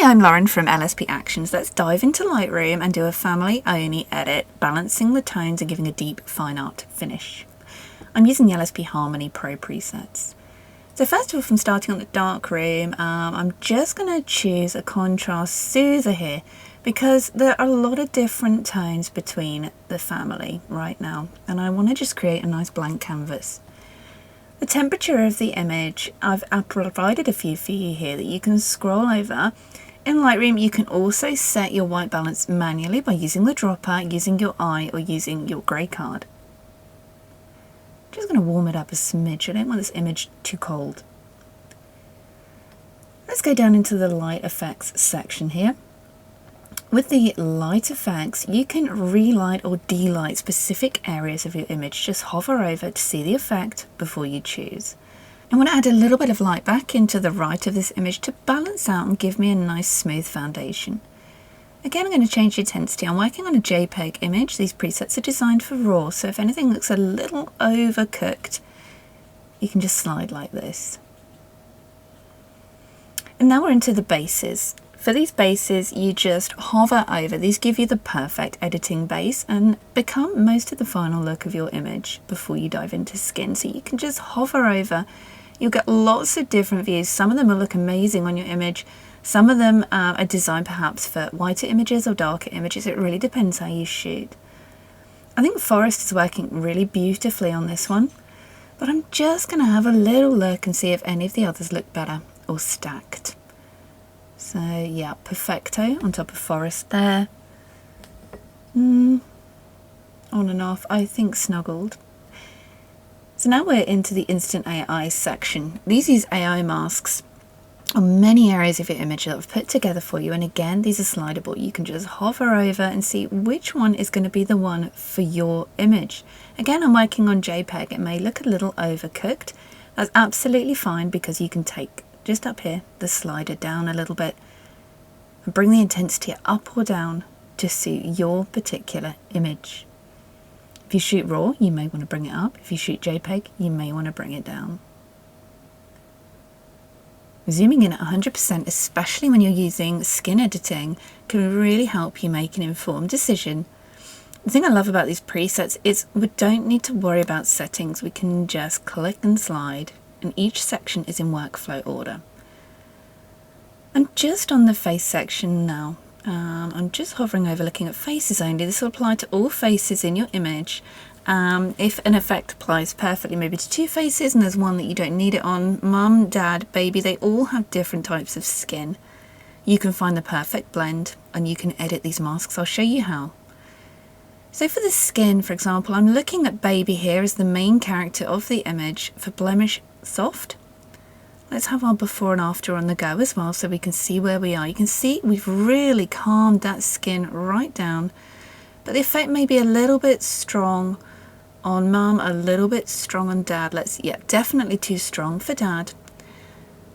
Hi, I'm Lauren from LSP Actions. Let's dive into Lightroom and do a family only edit, balancing the tones and giving a deep fine art finish. I'm using the LSP Harmony Pro presets. So first of all, from starting on the dark room, I'm just going to choose a contrast soother here because there are a lot of different tones between the family right now, and I want to just create a nice blank canvas. The temperature of the image, I've provided a few for you here that you can scroll over. In Lightroom, you can also set your white balance manually by using the dropper, using your eye, or using your grey card. Just going to warm it up a smidge. I don't want this image too cold. Let's go down into the light effects section here. With the light effects, you can relight or delight specific areas of your image. Just hover over to see the effect before you choose. I want to add a little bit of light back into the right of this image to balance out and give me a nice smooth foundation. Again, I'm going to change the intensity. I'm working on a JPEG image. These presets are designed for RAW, so if anything looks a little overcooked, you can just slide like this. And now we're into the bases. For these bases, you just hover over. These give you the perfect editing base and become most of the final look of your image before you dive into skin. So you can just hover over. You'll get lots of different views. Some of them will look amazing on your image. Some of them are designed perhaps for whiter images or darker images. It really depends how you shoot. I think Forest is working really beautifully on this one, but I'm just going to have a little look and see if any of the others look better or stacked. So yeah, Perfecto on top of Forest there. On and off, I think Snuggled. So now we're into the Instant AI section. These use AI masks on many areas of your image that I've put together for you. And again, these are slidable. You can just hover over and see which one is going to be the one for your image. Again, I'm working on JPEG. It may look a little overcooked. That's absolutely fine because you can take just up here the slider down a little bit and bring the intensity up or down to suit your particular image. If you shoot RAW, you may want to bring it up. If you shoot JPEG, you may want to bring it down. Zooming in at 100%, especially when you're using skin editing, can really help you make an informed decision. The thing I love about these presets is we don't need to worry about settings. We can just click and slide, and each section is in workflow order. And just on the face section now, I'm just hovering over looking at faces only. This will apply to all faces in your image. If an effect applies perfectly maybe to two faces and there's one that you don't need it on, mum, dad, baby, they all have different types of skin. You can find the perfect blend and you can edit these masks. I'll show you how. So for the skin, for example, I'm looking at baby here as the main character of the image for blemish soft. Let's have our before and after on the go as well so we can see where we are. You can see we've really calmed that skin right down, but the effect may be a little bit strong on mum, a little bit strong on dad. Definitely too strong for dad.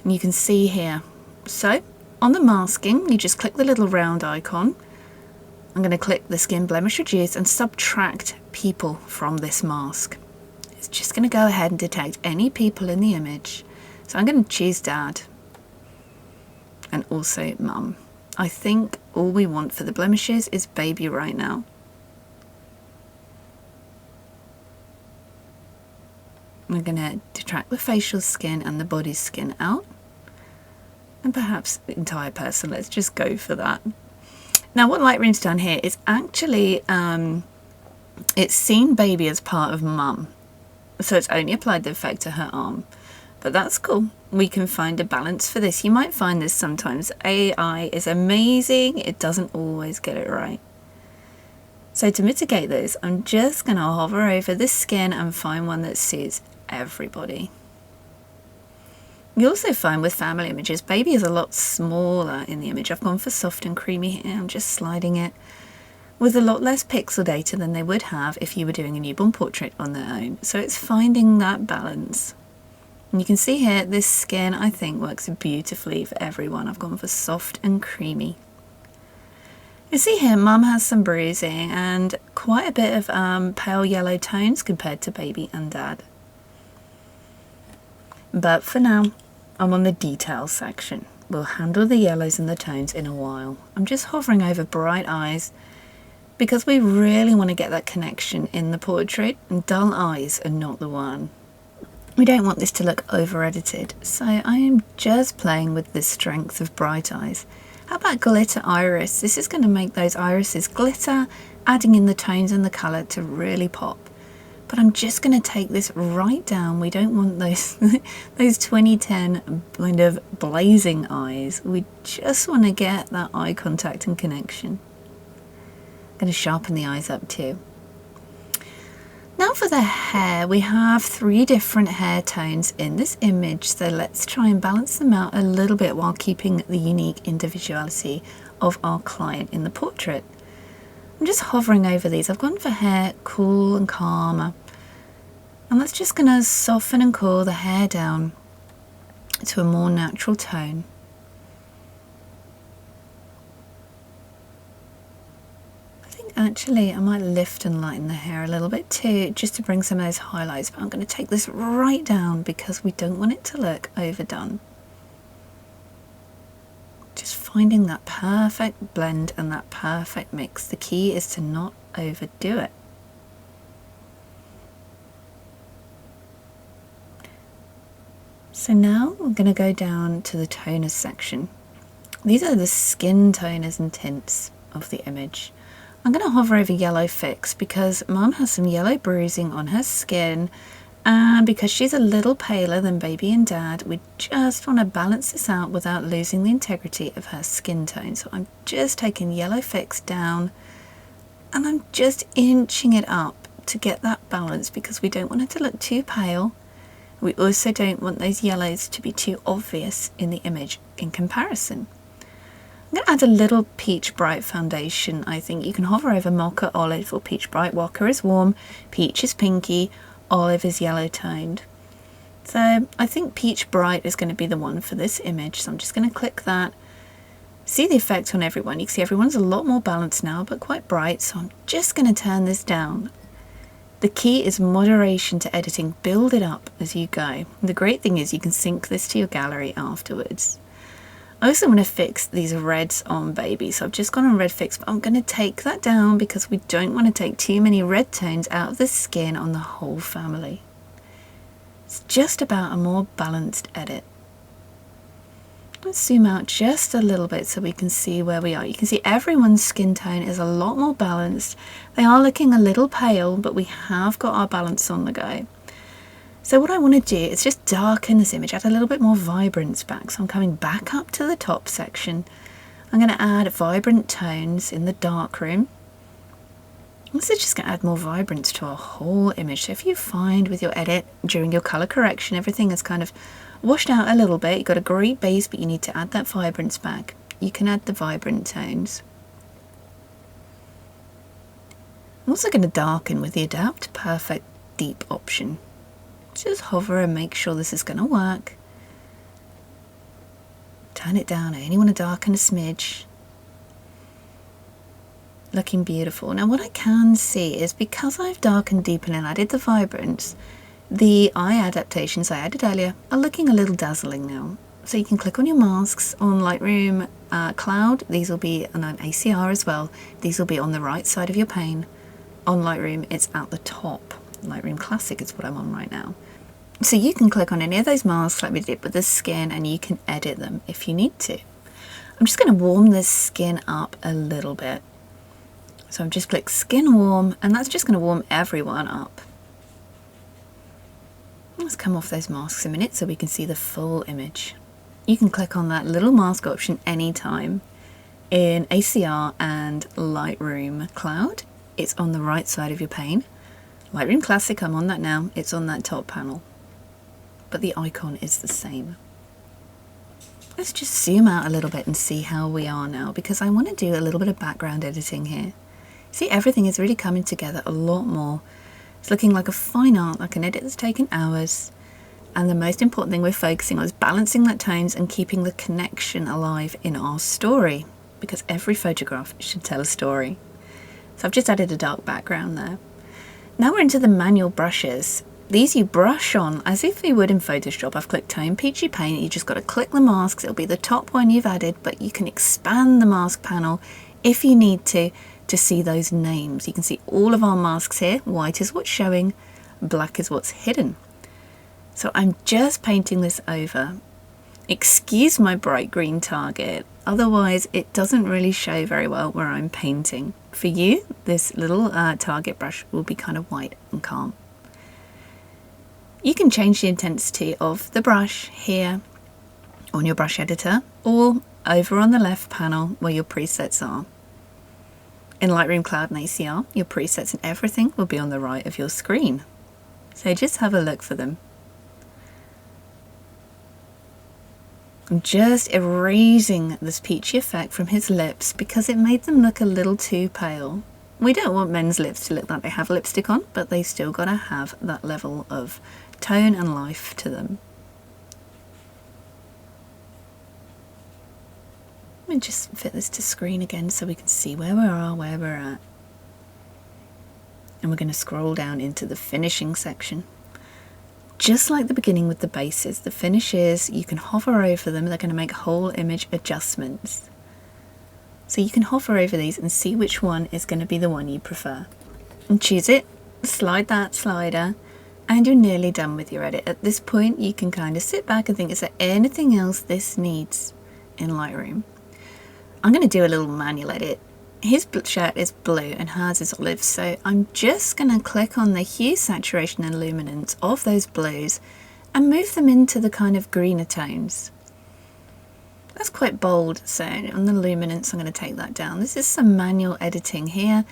And you can see here. So on the masking, you just click the little round icon. I'm going to click the skin blemish reduce and subtract people from this mask. It's just going to go ahead and detect any people in the image. So I'm going to choose dad and also mum. I think all we want for the blemishes is baby right now. We're going to detract the facial skin and the body skin out. And perhaps the entire person. Let's just go for that. Now what Lightroom's done here is actually, it's seen baby as part of mum. So it's only applied the effect to her arm. But that's cool. We can find a balance for this. You might find this sometimes. AI is amazing. It doesn't always get it right. So to mitigate this, I'm just going to hover over the skin and find one that suits everybody. You also find with family images, baby is a lot smaller in the image. I've gone for soft and creamy here. I'm just sliding it with a lot less pixel data than they would have if you were doing a newborn portrait on their own. So it's finding that balance. And you can see here, this skin, I think, works beautifully for everyone. I've gone for soft and creamy. You see here, mum has some bruising and quite a bit of pale yellow tones compared to baby and dad. But for now, I'm on the details section. will handle the yellows and the tones in a while. I'm just hovering over bright eyes because we really want to get that connection in the portrait, and dull eyes are not the one. We don't want this to look over edited, so I am just playing with the strength of bright eyes. How about glitter iris? This is going to make those irises glitter, adding in the tones and the colour to really pop. But I'm just going to take this right down. We don't want those those 2010 kind of blazing eyes. We just want to get that eye contact and connection. I'm going to sharpen the eyes up too. Now for the hair, we have 3 different hair tones in this image, so let's try and balance them out a little bit while keeping the unique individuality of our client in the portrait. I'm just hovering over these. I've gone for hair cool and calmer, and that's just going to soften and cool the hair down to a more natural tone. Actually, I might lift and lighten the hair a little bit too, just to bring some of those highlights, but I'm going to take this right down because we don't want it to look overdone. Just finding that perfect blend and that perfect mix. The key is to not overdo it. So now we're going to go down to the toners section. These are the skin toners and tints of the image. I'm going to hover over yellow fix because Mum has some yellow bruising on her skin, and because she's a little paler than baby and dad, we just want to balance this out without losing the integrity of her skin tone. So I'm just taking yellow fix down and I'm just inching it up to get that balance because we don't want it to look too pale. We also don't want those yellows to be too obvious in the image in comparison. I'm going to add a little peach bright foundation. I think you can hover over mocha, olive or peach bright. Mocha is warm, peach is pinky, olive is yellow toned. So I think peach bright is going to be the one for this image. So I'm just going to click that. See the effect on everyone. You can see everyone's a lot more balanced now, but quite bright. So I'm just going to turn this down. The key is moderation to editing. Build it up as you go. And the great thing is you can sync this to your gallery afterwards. I also want to fix these reds on baby, so I've just gone on red fix, but I'm going to take that down because we don't want to take too many red tones out of the skin on the whole family. It's just about a more balanced edit. Let's zoom out just a little bit so we can see where we are. You can see everyone's skin tone is a lot more balanced. They are looking a little pale, but we have got our balance on the go. So what I want to do is just darken this image, add a little bit more vibrance back. So I'm coming back up to the top section. I'm going to add vibrant tones in the darkroom. This is just going to add more vibrance to our whole image. So if you find with your edit during your colour correction, everything is kind of washed out a little bit, you've got a great base, but you need to add that vibrance back, you can add the vibrant tones. I'm also going to darken with the Adapt Perfect Deep option. Just hover and make sure this is going to work. Turn it down. I only want to darken a smidge. Looking beautiful. Now what I can see is because I've darkened, deepened and added the vibrance, the eye adaptations I added earlier are looking a little dazzling now. So you can click on your masks on Lightroom Cloud. These will be on ACR as well. These will be on the right side of your pane. On Lightroom it's at the top. Lightroom Classic is what I'm on right now. So you can click on any of those masks like we did with the skin and you can edit them if you need to. I'm just going to warm this skin up a little bit. So I've just clicked skin warm and that's just going to warm everyone up. Let's come off those masks a minute so we can see the full image. You can click on that little mask option anytime in ACR and Lightroom Cloud. It's on the right side of your pane. Lightroom Classic, I'm on that now, it's on that top panel, but the icon is the same. Let's just zoom out a little bit and see how we are now, because I want to do a little bit of background editing here. See, everything is really coming together a lot more. It's looking like a fine art, like an edit that's taken hours, and the most important thing we're focusing on is balancing that tones and keeping the connection alive in our story, because every photograph should tell a story. So I've just added a dark background there. Now we're into the manual brushes. these you brush on as if you would in Photoshop. I've clicked Tone Peachy Paint. You just got to click the masks. It'll be the top one you've added, but you can expand the mask panel if you need to see those names. You can see all of our masks here. White is what's showing, black is what's hidden. So I'm just painting this over. Excuse my bright green target, otherwise it doesn't really show very well where I'm painting. For you, this little target brush will be kind of white and calm. You can change the intensity of the brush here on your brush editor or over on the left panel where your presets are. In Lightroom Cloud and ACR, your presets and everything will be on the right of your screen. So just have a look for them. I'm just erasing this peachy effect from his lips because it made them look a little too pale. We don't want men's lips to look like they have lipstick on, but they still got to have that level of tone and life to them. Let me just fit this to screen again so we can see where we are, where we're at. And we're going to scroll down into the finishing section. Just like the beginning with the bases, the finishes, you can hover over them. They're going to make whole image adjustments. So you can hover over these and see which one is going to be the one you prefer. And choose it, slide that slider, and you're nearly done with your edit. At this point, you can kind of sit back and think, is there anything else this needs in Lightroom? I'm going to do a little manual edit. His shirt is blue and hers is olive, so I'm just going to click on the hue, saturation and luminance of those blues and move them into the kind of greener tones. That's quite bold, so on the luminance I'm going to take that down. This is some manual editing here,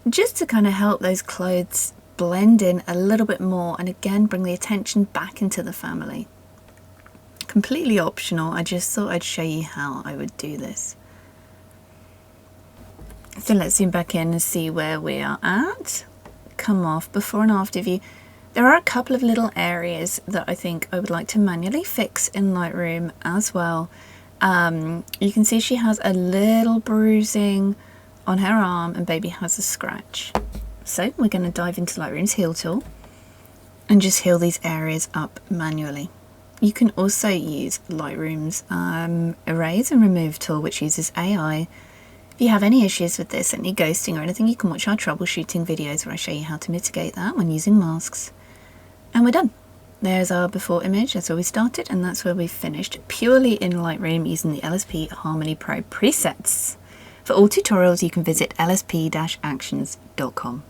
just to kind of help those clothes blend in a little bit more and again bring the attention back into the family. Completely optional, I just thought I'd show you how I would do this. So let's zoom back in and see where we are at. Come off, before and after view. There are a couple of little areas that I think I would like to manually fix in Lightroom as well. You can see she has a little bruising on her arm and baby has a scratch. So we're going to dive into Lightroom's Heal tool and just heal these areas up manually. You can also use Lightroom's Erase and Remove tool, which uses AI. If you have any issues with this, any ghosting or anything, you can watch our troubleshooting videos where I show you how to mitigate that when using masks. And we're done. There's our before image, that's where we started, and that's where we finished, purely in Lightroom using the LSP Harmony Pro presets. For all tutorials, you can visit lsp-actions.com.